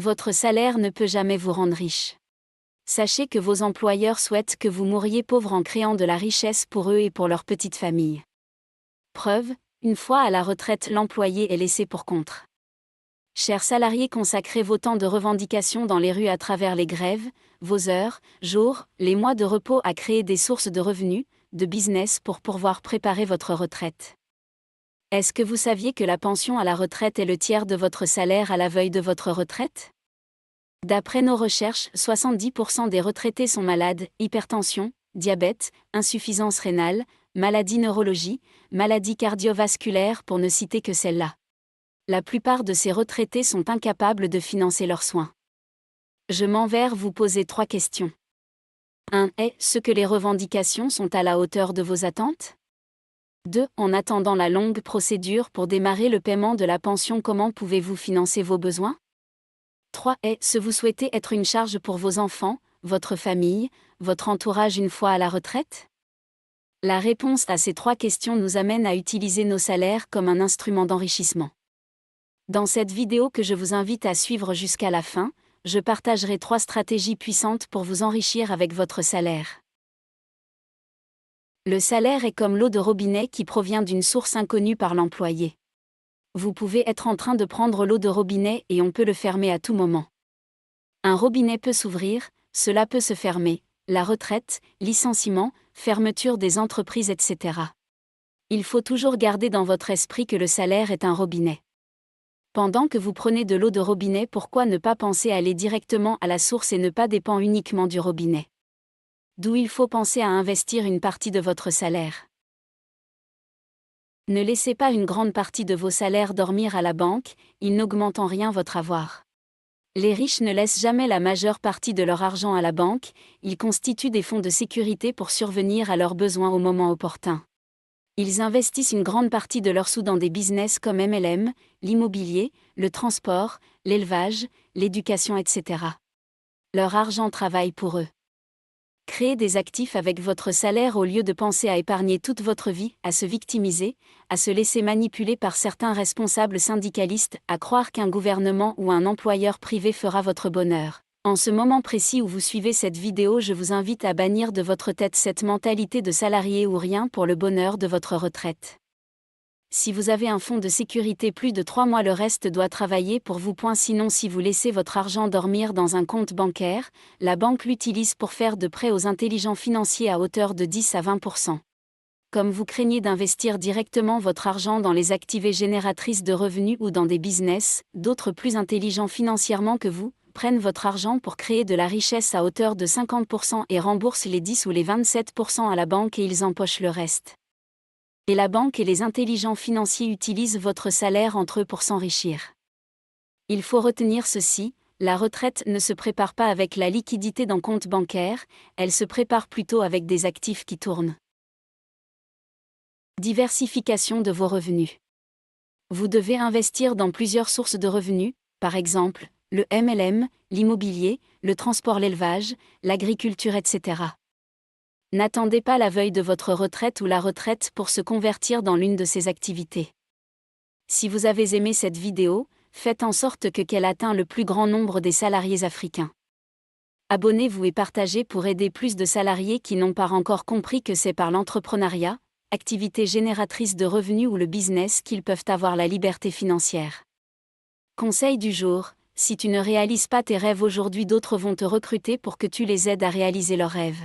Votre salaire ne peut jamais vous rendre riche. Sachez que vos employeurs souhaitent que vous mouriez pauvre en créant de la richesse pour eux et pour leur petite famille. Preuve, une fois à la retraite, l'employé est laissé pour compte. Chers salariés, consacrez vos temps de revendication dans les rues à travers les grèves, vos heures, jours, les mois de repos à créer des sources de revenus, de business pour pouvoir préparer votre retraite. Est-ce que vous saviez que la pension à la retraite est le tiers de votre salaire à la veille de votre retraite ? D'après nos recherches, 70% des retraités sont malades, hypertension, diabète, insuffisance rénale, maladie neurologie, maladie cardiovasculaire pour ne citer que celle-là. La plupart de ces retraités sont incapables de financer leurs soins. Je m'en vais vous poser 3 questions. 1. Est-ce que les revendications sont à la hauteur de vos attentes ? 2. En attendant la longue procédure pour démarrer le paiement de la pension, comment pouvez-vous financer vos besoins ? 3. Est-ce que vous souhaitez être une charge pour vos enfants, votre famille, votre entourage une fois à la retraite ? La réponse à ces 3 questions nous amène à utiliser nos salaires comme un instrument d'enrichissement. Dans cette vidéo que je vous invite à suivre jusqu'à la fin, je partagerai 3 stratégies puissantes pour vous enrichir avec votre salaire. Le salaire est comme l'eau de robinet qui provient d'une source inconnue par l'employé. Vous pouvez être en train de prendre l'eau de robinet et on peut le fermer à tout moment. Un robinet peut s'ouvrir, cela peut se fermer, la retraite, licenciement, fermeture des entreprises, etc. Il faut toujours garder dans votre esprit que le salaire est un robinet. Pendant que vous prenez de l'eau de robinet, pourquoi ne pas penser à aller directement à la source et ne pas dépendre uniquement du robinet ? D'où il faut penser à investir une partie de votre salaire. Ne laissez pas une grande partie de vos salaires dormir à la banque, ils n'augmentent en rien votre avoir. Les riches ne laissent jamais la majeure partie de leur argent à la banque, ils constituent des fonds de sécurité pour survenir à leurs besoins au moment opportun. Ils investissent une grande partie de leurs sous dans des business comme MLM, l'immobilier, le transport, l'élevage, l'éducation, etc. Leur argent travaille pour eux. Créez des actifs avec votre salaire au lieu de penser à épargner toute votre vie, à se victimiser, à se laisser manipuler par certains responsables syndicalistes, à croire qu'un gouvernement ou un employeur privé fera votre bonheur. En ce moment précis où vous suivez cette vidéo, je vous invite à bannir de votre tête cette mentalité de salarié ou rien pour le bonheur de votre retraite. Si vous avez un fonds de sécurité plus de 3 mois, le reste doit travailler pour vous. Sinon, si vous laissez votre argent dormir dans un compte bancaire, la banque l'utilise pour faire de prêts aux intelligents financiers à hauteur de 10 à 20%. Comme vous craignez d'investir directement votre argent dans les activités génératrices de revenus ou dans des business, d'autres plus intelligents financièrement que vous prennent votre argent pour créer de la richesse à hauteur de 50% et remboursent les 10 ou les 27% à la banque et ils empochent le reste. Et la banque et les intelligents financiers utilisent votre salaire entre eux pour s'enrichir. Il faut retenir ceci, la retraite ne se prépare pas avec la liquidité d'un compte bancaire, elle se prépare plutôt avec des actifs qui tournent. Diversification de vos revenus. Vous devez investir dans plusieurs sources de revenus, par exemple, le MLM, l'immobilier, le transport, l'élevage, l'agriculture, etc. N'attendez pas la veille de votre retraite ou la retraite pour se convertir dans l'une de ces activités. Si vous avez aimé cette vidéo, faites en sorte qu'elle atteigne le plus grand nombre des salariés africains. Abonnez-vous et partagez pour aider plus de salariés qui n'ont pas encore compris que c'est par l'entrepreneuriat, activité génératrice de revenus ou le business qu'ils peuvent avoir la liberté financière. Conseil du jour, si tu ne réalises pas tes rêves aujourd'hui, d'autres vont te recruter pour que tu les aides à réaliser leurs rêves.